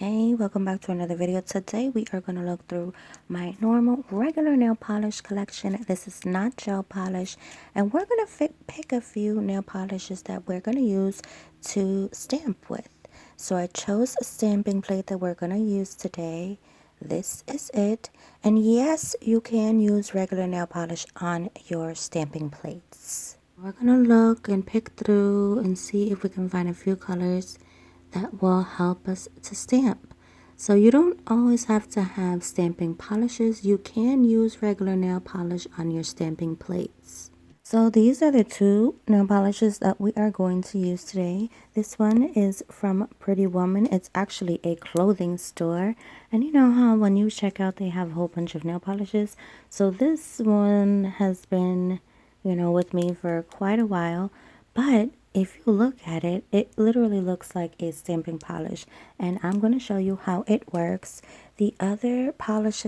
Hey, welcome back to another video. Today we are going to look through my normal regular nail polish collection. This is not gel polish, and we're going to pick a few nail polishes that we're going to use to stamp with. So I chose a stamping plate that we're going to use today. This is it. And yes, you can use regular nail polish on your stamping plates. We're going to look and pick through and see if we can find a few colors that will help us to stamp. So you don't always have to have stamping polishes. You can use regular nail polish on your stamping plates. So these are the two nail polishes that we are going to use today. This one is from Pretty Woman. It's actually a clothing store. And you know how when you check out they have a whole bunch of nail polishes. So this one has been, with me for quite a while. But if you look at it, it literally looks like a stamping polish. And I'm going to show you how it works. The other polish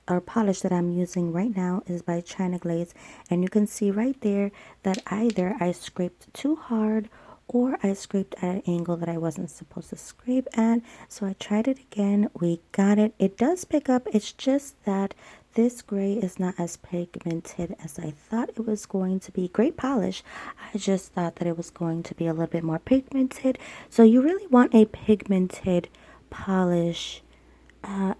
that I'm using right now is by China Glaze. And you can see right there that either I scraped too hard or I scraped at an angle that I wasn't supposed to scrape at. So I tried it again. We got it. It does pick up. It's just that this gray is not as pigmented as I thought it was going to be. Great polish. I just thought that it was going to be a little bit more pigmented. So you really want a pigmented polish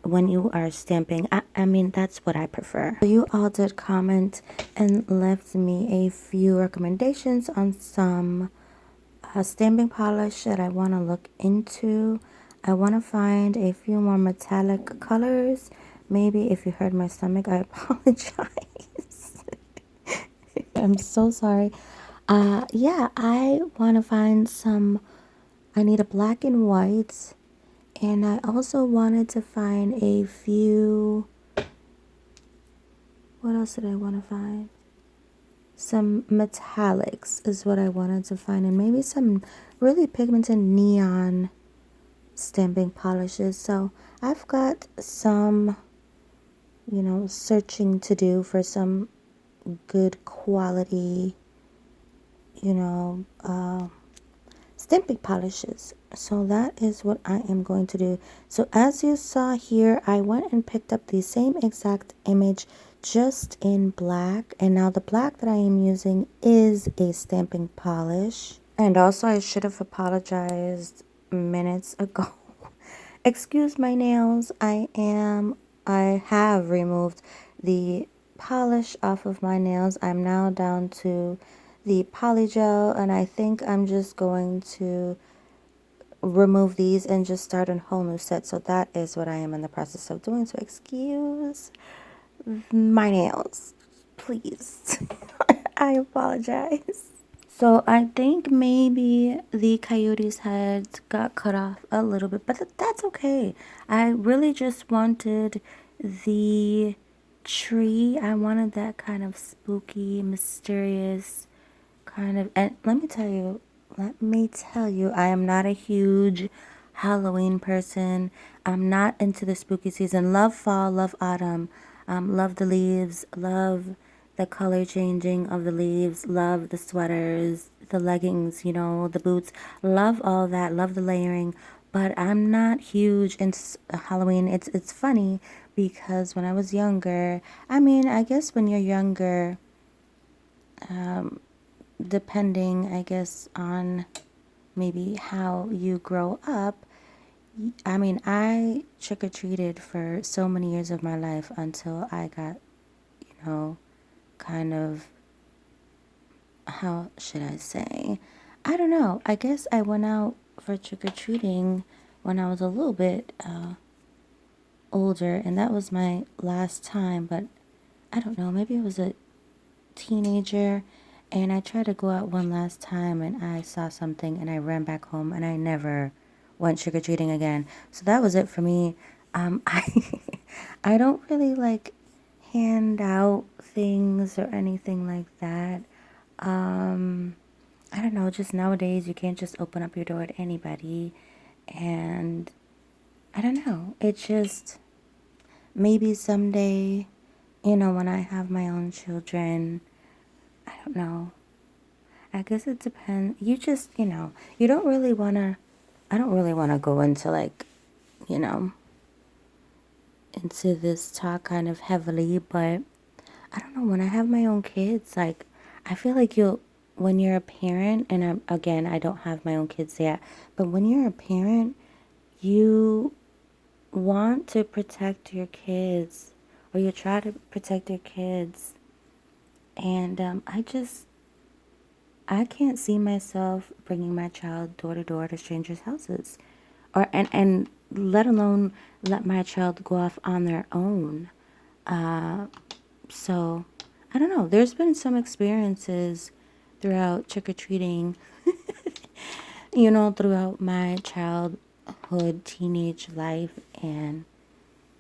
when you are stamping. I mean, that's what I prefer. You all did comment and left me a few recommendations on some stamping polish that I want to look into. I want to find a few more metallic colors. Maybe if you heard my stomach, I apologize. I'm so sorry. Yeah, I want to find some. I need a black and white. And I also wanted to find a few. What else did I want to find? Some metallics is what I wanted to find. And maybe some really pigmented neon stamping polishes. So I've got some, searching to do for some good quality, stamping polishes. So that is what I am going to do. So as you saw here, I went and picked up the same exact image just in black. And now the black that I am using is a stamping polish. And also I should have apologized minutes ago. Excuse my nails. I have removed the polish off of my nails. I'm now down to the polygel, and I think I'm just going to remove these and just start a whole new set. So that is what I am in the process of doing. So excuse my nails, please. I apologize. So I think maybe the coyote's head got cut off a little bit, but that's okay. I really just wanted the tree. I wanted that kind of spooky, mysterious kind of, and let me tell you, I am not a huge Halloween person. I'm not into the spooky season. Love fall, love autumn, love the leaves, love the color changing of the leaves, love the sweaters, the leggings, the boots, love all that, love the layering. But I'm not huge into Halloween. It's funny because when I was younger, I mean, I guess when you're younger, depending, I guess, on maybe how you grow up. I mean, I trick-or-treated for so many years of my life until I got, kind of, how should I say? I don't know. I guess I went out for trick-or-treating when I was a little bit older, and that was my last time, but I don't know. Maybe I was a teenager. And I tried to go out one last time and I saw something and I ran back home and I never went trick-or-treating again. So that was it for me. I don't really like hand out things or anything like that. I don't know, just nowadays you can't just open up your door to anybody. And I don't know, it just, maybe someday, when I have my own children, I don't know. I guess it depends. You just, you don't really want to, I don't really want to go into like, you know, into this talk kind of heavily, but I don't know, when I have my own kids, like, I feel like when you're a parent, and again, I don't have my own kids yet, but when you're a parent, you want to protect your kids, or you try to protect your kids. And I can't see myself bringing my child door to door to strangers' houses, or and let alone let my child go off on their own. So I don't know. There's been some experiences throughout trick or treating, throughout my childhood, teenage life, and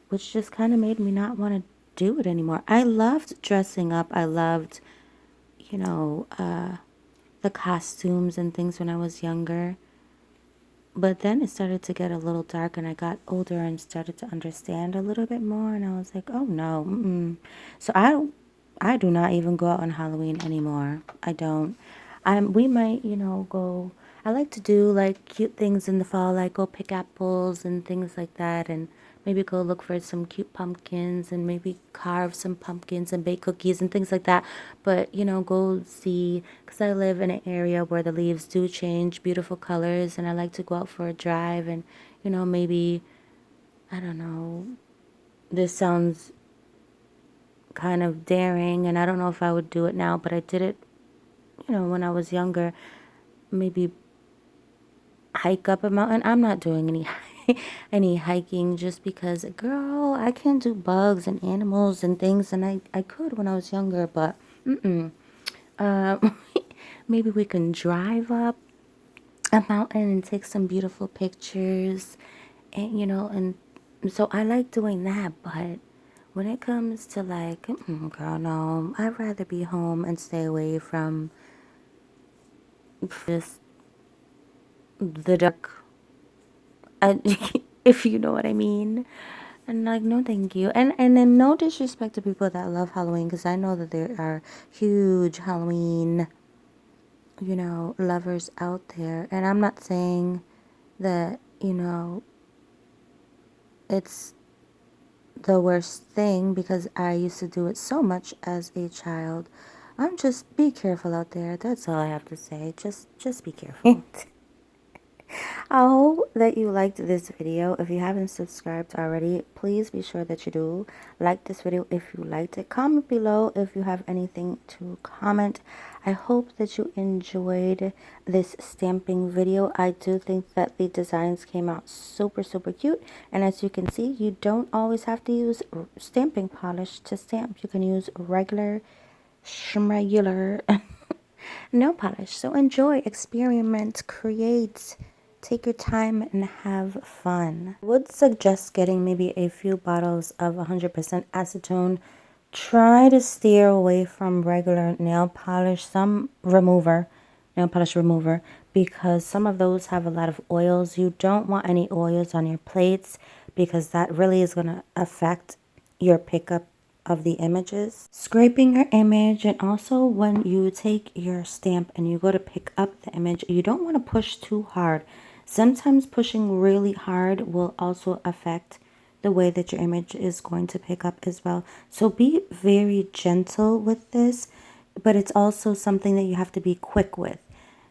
which just kind of made me not want to do it anymore. I loved dressing up. I loved, you know, the costumes and things when I was younger. But then it started to get a little dark, and I got older and started to understand a little bit more. And I was like, oh no. Mm-mm. So I do not even go out on Halloween anymore. I don't. We might, go. I like to do like cute things in the fall, like go pick apples and things like that, and maybe go look for some cute pumpkins and maybe carve some pumpkins and bake cookies and things like that. But, go see, because I live in an area where the leaves do change beautiful colors, and I like to go out for a drive and, maybe, I don't know, this sounds kind of daring, and I don't know if I would do it now, but I did it, when I was younger. Maybe hike up a mountain. I'm not doing any any hiking just because, girl, I can't do bugs and animals and things, and I could when I was younger, but mm-mm. Maybe we can drive up a mountain and take some beautiful pictures, and and so I like doing that. But when it comes to like, girl, no, I'd rather be home and stay away from just the dark. I, if you know what I mean. And like, no, thank you. And then no disrespect to people that love Halloween, because I know that there are huge Halloween, lovers out there. And I'm not saying that, it's the worst thing, because I used to do it so much as a child. I'm just, be careful out there. That's all I have to say. Just be careful. I hope that you liked this video. If you haven't subscribed already, please be sure that you do like this video if you liked it. Comment below if you have anything to comment. I hope that you enjoyed this stamping video. I do think that the designs came out super cute, and as you can see, you don't always have to use stamping polish to stamp. You can use regular schmegular nail polish. So enjoy, experiment, create, take your time and have fun. I would suggest getting maybe a few bottles of 100% acetone. Try to steer away from regular nail polish, nail polish remover, because some of those have a lot of oils. You don't want any oils on your plates, because that really is going to affect your pickup of the images. Scraping your image, and also when you take your stamp and you go to pick up the image, you don't want to push too hard. Sometimes pushing really hard will also affect the way that your image is going to pick up as well. So be very gentle with this, but it's also something that you have to be quick with,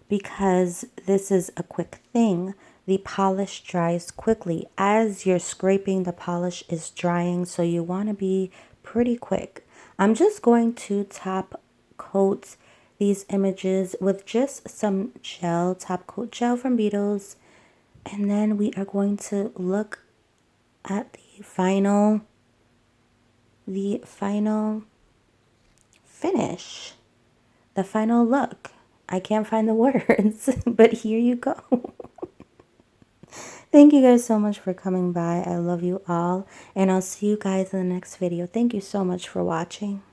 because this is a quick thing. The polish dries quickly. As you're scraping, the polish is drying, so you want to be pretty quick. I'm just going to top coat these images with just some gel, top coat gel from Beetles, and then we are going to look at the final finish, the final look. I can't find the words, but here you go. Thank you guys so much for coming by. I love you all, and I'll see you guys in the next video. Thank you so much for watching,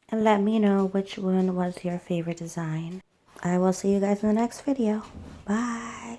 and let me know which one was your favorite design. I will see you guys in the next video. Bye.